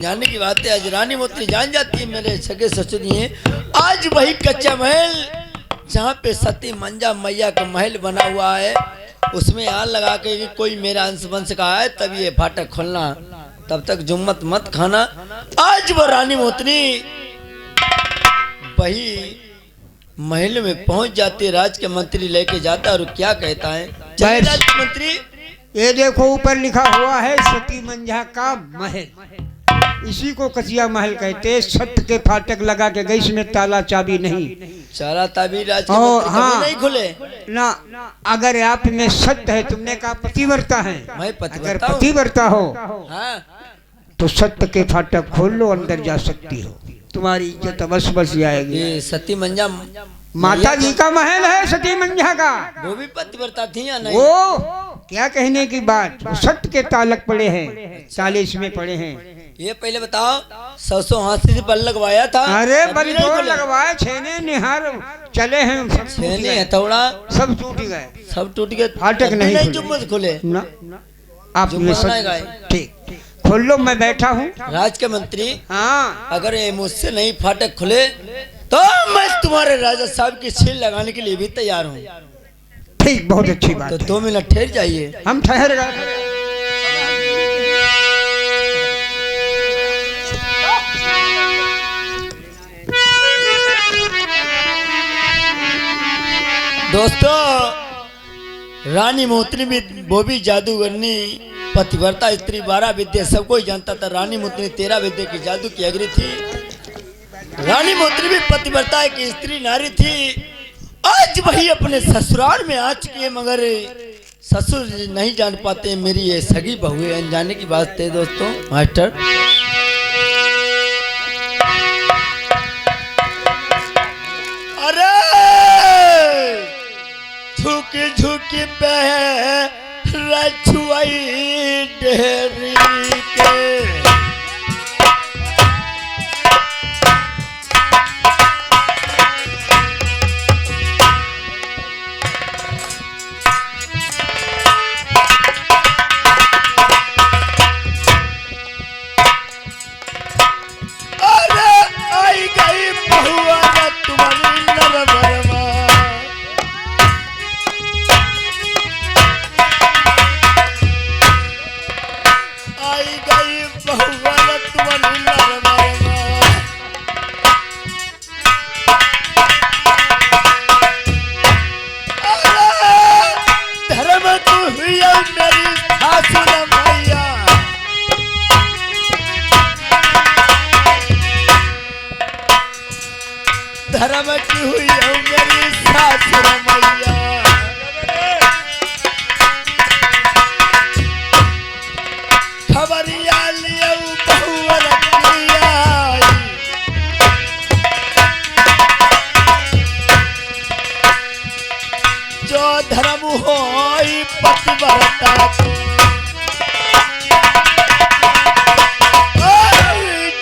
जानने की बात है। आज रानी मोती जान जाती है मेरे सगे ससुर हैं। आज वही कच्चा महल जहाँ पे सती मंजा मैया का महल बना हुआ है, उसमें आग लगा के कि कोई मेरा अंश वंश का है तब ये फाटक खोलना, तब तक जुम्मत मत खाना। आज वो रानी मोतनी वही महल में पहुंच जाती है, राज के मंत्री लेके जाता है और क्या कहता है, जय राज के मंत्री। ये देखो ऊपर लिखा हुआ है सती मंजा का महल, इसी को कचिया महल कहते। सत्य के फाटक लगा के गई, इसमें ताला चाबी नहीं, सारा ताबी राज के मंत्री कभी नहीं खुले ना। अगर आप में सत्य है, तुमने कहा पतिव्रता है, मैं अगर पतिव्रता हो हाँ। तो सत्य के फाटक खोल लो, अंदर जा सकती हो, तुम्हारी इज्जत अवश्य बच जाएगी। ये सती मंजा माता जी का महल है सती मंजा का, वो भी पतिव्रता थी या नहीं? वो क्या कहने की बात, वो सत्य के तालक पड़े हैं, 40 में पड़े हैं। ये पहले बताओ, 100 हाथी से बल लगवाया था? अरे बल तो लगवाए, छेने निहार चले हैं, छेने हथौड़ा सब टूट गए, सब टूट गए, फाटक नहीं जुम्मत खुले ना। आप ठीक खोल लो, मैं बैठा हूँ। राज के मंत्री हाँ, अगर ये मुझसे नहीं फाटक खुले तो मैं तुम्हारे राजा साहब की सील लगाने के लिए भी तैयार हूँ। ठीक, बहुत अच्छी बात तो है। 2 मिनट ठहर जाइए, हम ठहर गए। दोस्तों, रानी मोतनी भी वो भी जादूगरनी पतिव्रता स्त्री, 12 विद्या सबको ही जानता था। रानी मोतनी 13 विद्या की जादू की अग्री थी। रानी मोतनी भी पतिव्रता की स्त्री नारी थी। आज वही अपने ससुराल में आ चुकी है, मगर ससुर नहीं जान पाते मेरी ये सगी बहू है। अनजाने की बात है दोस्तों। मास्टर अरे झुकी झुकी पे रछुआई डेहरी के, अरे आई गई बहुआ तुम्हारी नरबरमा, आई गई बहुआ तुम्हारी नरबरमा। धर्म तू हुई मेरी सासुर मैया, धर्म की हुई मेरी सासुर मैया। खबरिया लियो बहुवर किया, जो धर्म होई पतिव्रता की,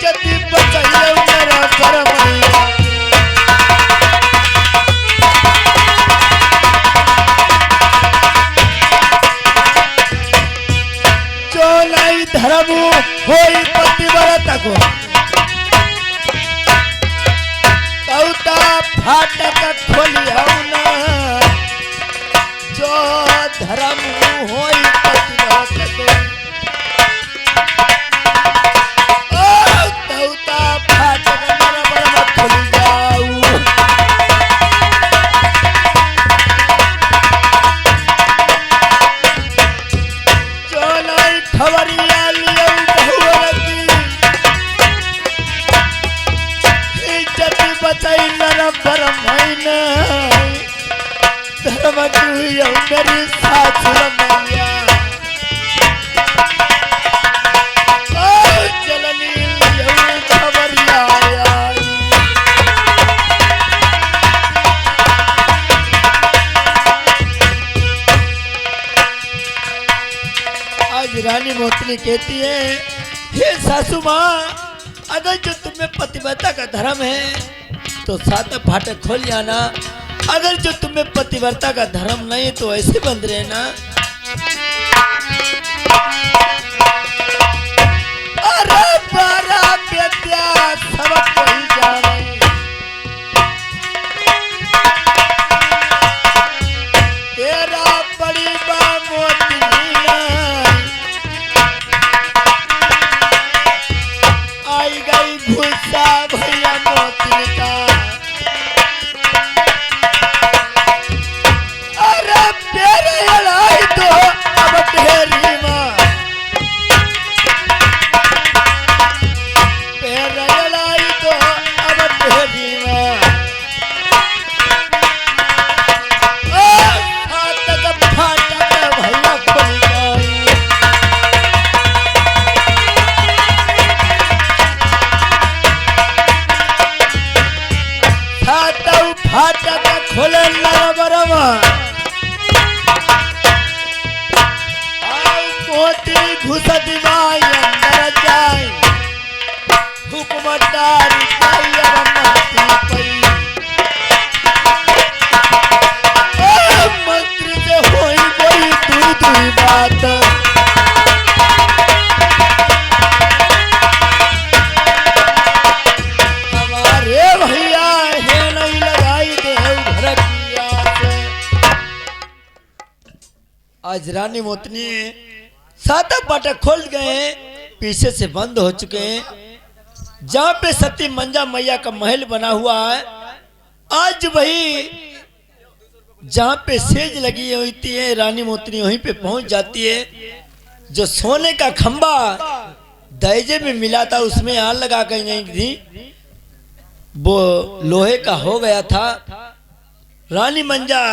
जति बचाइए मेरा परमैया। जो नहीं धर्म होई पतिव्रता को, कौता फाटक खोलिया ना, जो धर्म होई पतिव्रता को, कौता फाटक मेरा खोल जाऊ। जो नहीं खबरिया लियो बहुवर की, इज्जत बचाई नर परमैना, धर्म की हुई मेरी सासुर मैया। चलनी लियो खबरिया आई, आज रानी मोतनी कहती है, हे सासू माँ, अगर जो तुम्हें पतिव्रता का धर्म है तो 7 फाटक खोल जाना, अगर जो तुम्हें पतिव्रता का धर्म नहीं तो ऐसे बंद रहना। अरे बारा विद्या सब कोई जाने, तेरा बड़ी बा मोती नहीं, आई गई भूसा भैया मोती का। अरे तेरे लड़ाई तो अब ढेरी माँ, तेरे लड़ाई तो अब ढेरी माँ। फाटक फाटक भैया खुल गई, फाटक खोले बरवा, मोती घुसत माई अंदर जाए, हुक्मदारी मंत्री से होई कोई दूर बात। हमारे भैया है नहीं लगाई दे घर की आस। आज रानी मोतनी सातक फाटक खोल गए हैं, पीछे से बंद हो चुके हैं। जहाँ पे सती मंजा मैया का महल बना हुआ है, आज वही जहाँ पे सेज लगी होती है रानी मोतनी वहीं पे पहुंच जाती है। जो सोने का खंबा दहेजे में मिला था उसमें आग लगा कर नहीं थी, वो लोहे का हो गया था। रानी मंजा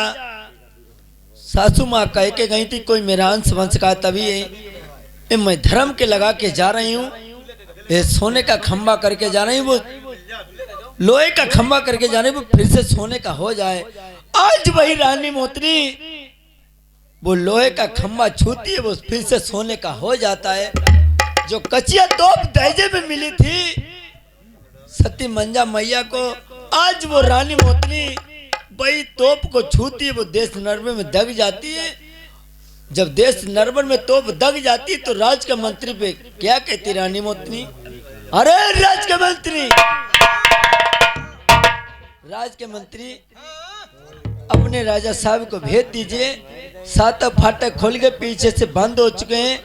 सासू माँ कह के गई थी कोई मेरा अंश वंश का, तभी ये मैं धर्म के लगा के जा रही हूँ, ये सोने का खंबा करके जा रही हूँ, वो लोहे का खंबा करके जा रही हूँ, वो फिर से सोने का हो जाए। आज वही रानी मोतनी वो लोहे का खंबा छूती है, वो फिर से सोने का हो जाता है। जो कचिया तोप दहेजे में मिली थी सती मंजा मैया को, आज वो रानी मोतनी वही तोप को छूती है, वो देश नरबे में दग जाती है। जब देश नरबन में तोप दग जाती है तो राज के मंत्री पे क्या कहती रानी मोतनी? अरे राज के मंत्री, राज के मंत्री अपने राजा साहब को भेज दीजिए, सातक फाटक खोल के पीछे से बंद हो चुके हैं,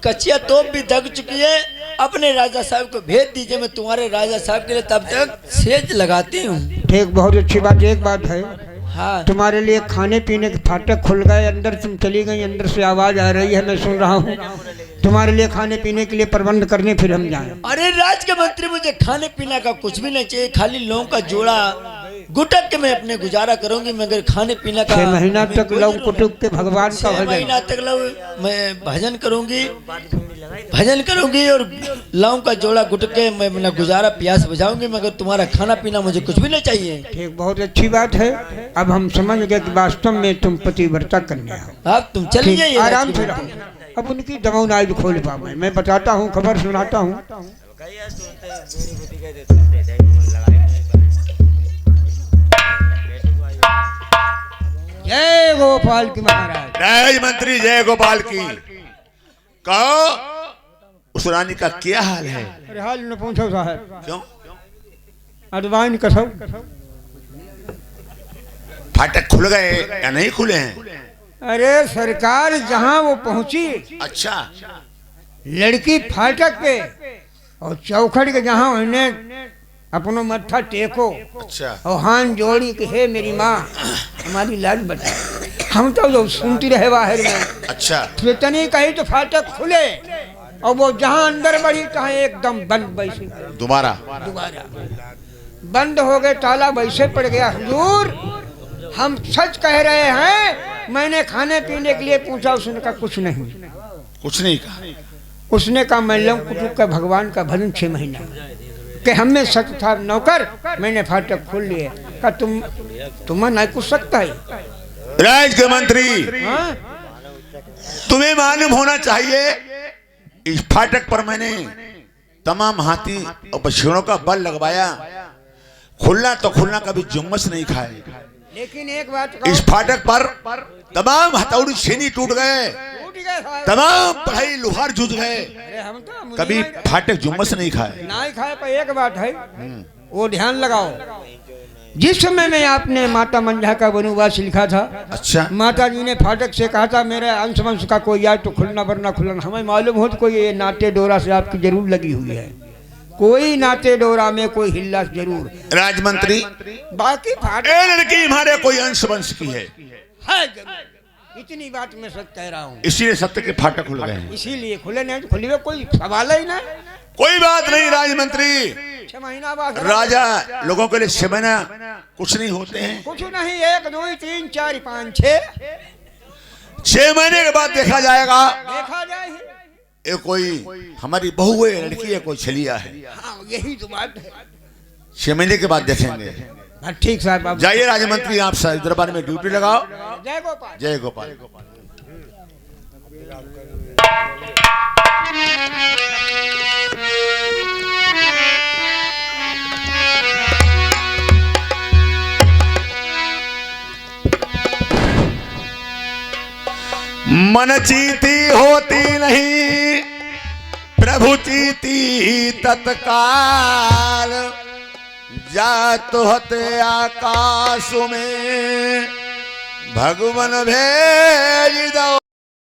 कचिया तोप भी दग चुकी है, अपने राजा साहब को भेज दीजिए, मैं तुम्हारे राजा साहब के लिए तब तक सेज लगाती हूँ। ठीक, बहुत अच्छी बात। एक बात है, हाँ तुम्हारे लिए खाने पीने के फाटक खुल गए, अंदर तुम चली गई, अंदर से आवाज आ रही है, मैं सुन रहा हूँ। तुम्हारे लिए खाने पीने के लिए प्रबंध करने फिर हम जाएं। अरे राज के मंत्री, मुझे खाने पीने का कुछ भी नहीं चाहिए, खाली लोगों का जोड़ा गुटक के मैं अपने गुजारा करूंगी, मगर खाने पीने का 6 महीना तक लव कुटुक के भगवान का 6 महीना तक लव मैं भजन करूंगी और लव का जोड़ा गुटक के मैं अपना गुजारा प्यास बुझाऊंगी, मगर तुम्हारा खाना पीना मुझे कुछ भी नहीं चाहिए। ठीक, बहुत अच्छी बात है। अब हम समझ गए कि वास्तव में तुम पतिव्रता कन्या हो। अब तुम चली जाइए आराम से रहो। अब उनकी दमौनाई भी खोल पाऊँ, मैं बताता हूँ, खबर सुनाता हूँ। जय गोपाल की महाराज। जय मंत्री, जय गोपाल की। कहो उस रानी का क्या हाल है? अरे हाल न पूछो साहब, क्यों? अडवाइन कसो। फाटक खुल गए या नहीं खुले हैं? अरे सरकार जहाँ वो पहुंची, अच्छा, लड़की फाटक पे और चौखड़ के जहाँ उन्हें अपनो मत्था टेको अच्छा, और हाथ जोड़ी कि हे मेरी माँ हमारी लाज बचा। हम तो जो सुनती रहे बाहर में, अच्छा, इतनी कही तो फाटक खुले और वो जहाँ अंदर बढ़ी तहाँ एकदम बंद, वैसे दोबारा बंद हो गए, ताला वैसे पड़ गया। हुजूर हम सच कह रहे हैं, मैंने खाने पीने के लिए पूछा, उसने कहा कुछ नहीं। कुछ नहीं कहा? उसने कहा मैं लव कुटुक का भगवान का भजन 6 महीना कि हमें सच था नौकर, मैंने फाटक खोल लिए। कहा तुम नहीं कुछ सकता है। राज के मंत्री, हाँ? तुम्हें मालूम होना चाहिए इस फाटक पर मैंने तमाम हाथी और बछड़ों का बल लगवाया, खुलना तो खुलना, कभी जुम्मस नहीं खाए। लेकिन एक बात इस फाटक पर तमाम हथौड़ी छेनी टूट गए, गए साहब। तमाम पढ़ाई लुहार जूझ गए, अरे हम तो मुनि कभी में- फाटक जुम्मस नहीं खाए। ना ही खाए, पर एक बात है वो ध्यान लगाओ, जिस समय में आपने माता मंझा का वनवास लिखा था, अच्छा, माता जी ने फाटक से कहा था मेरे अंश वंश का कोई आए तो खुलना वरना खुलना। हमें मालूम हो तो कोई ये नाते डोरा से आपकी जरूर लगी हुई है, कोई नाते डोरा में कोई हिल्ला जरूर। राजमंत्री बाकी फाटक ये लड़की हमारे कोई अंश वंश की है, है जरूर। इतनी बात मैं सच कह रहा हूँ, इसीलिए सत्य के फाटक खुल गए हैं। इसीलिए खुले नहीं, खुले में कोई सवाल ही ना। कोई बात नहीं राजमंत्री, 6 महीना बाद राजा लोगों के लिए 6 महीना कुछ नहीं होते हैं। कुछ नहीं, 1 2 3 4 5 6 6 महीने के बाद देखा जाएगा देखा जाए। ये कोई हमारी बहू है, लड़की है, कोई छलिया है। हाँ यही तो बात है। 6 महीने के बाद देखेंगे। हाँ, ठीक साहब आप जाइए राजमंत्री, आप दरबार में ड्यूटी लगाओ। जय गोपाल। जय गोपाल। मन चीती होती नहीं, प्रभु चीती तत्काल, जात होते आकाश में भगवन भेज दो,